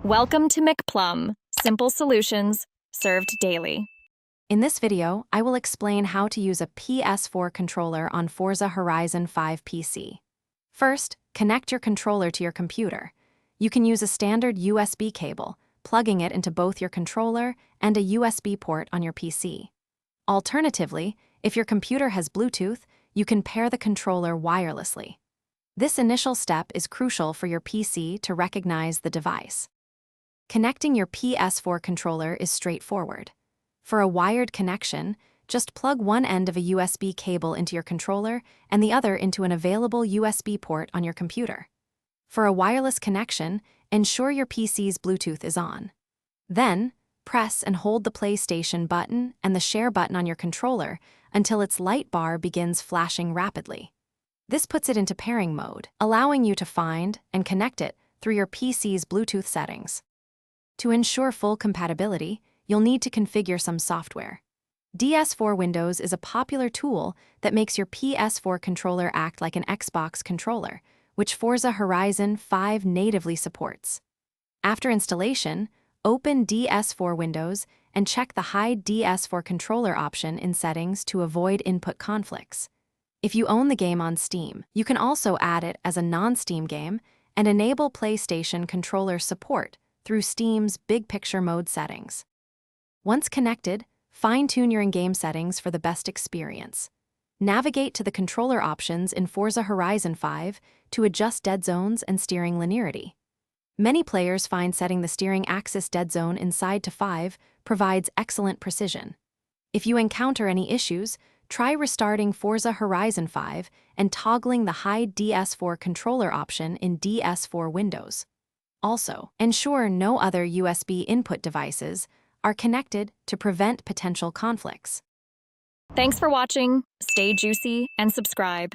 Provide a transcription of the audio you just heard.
Welcome to McPlum, simple solutions served daily. In this video, I will explain how to use a PS4 controller on Forza Horizon 5 PC. First, connect your controller to your computer. You can use a standard USB cable, plugging it into both your controller and a USB port on your PC. Alternatively, if your computer has Bluetooth, you can pair the controller wirelessly. This initial step is crucial for your PC to recognize the device. Connecting your PS4 controller is straightforward. For a wired connection, just plug one end of a USB cable into your controller and the other into an available USB port on your computer. For a wireless connection, ensure your PC's Bluetooth is on. Then, press and hold the PlayStation button and the Share button on your controller until its light bar begins flashing rapidly. This puts it into pairing mode, allowing you to find and connect it through your PC's Bluetooth settings. To ensure full compatibility, you'll need to configure some software. DS4 Windows is a popular tool that makes your PS4 controller act like an Xbox controller, which Forza Horizon 5 natively supports. After installation, open DS4 Windows and check the Hide DS4 controller option in Settings to avoid input conflicts. If you own the game on Steam, you can also add it as a non-Steam game and enable PlayStation controller support through Steam's Big Picture Mode settings. Once connected, fine-tune your in-game settings for the best experience. Navigate to the controller options in Forza Horizon 5 to adjust dead zones and steering linearity. Many players find setting the steering axis dead zone inside to 5 provides excellent precision. If you encounter any issues, try restarting Forza Horizon 5 and toggling the Hide DS4 controller option in DS4 Windows. Also, ensure no other USB input devices are connected to prevent potential conflicts. Thanks for watching. Stay juicy and subscribe.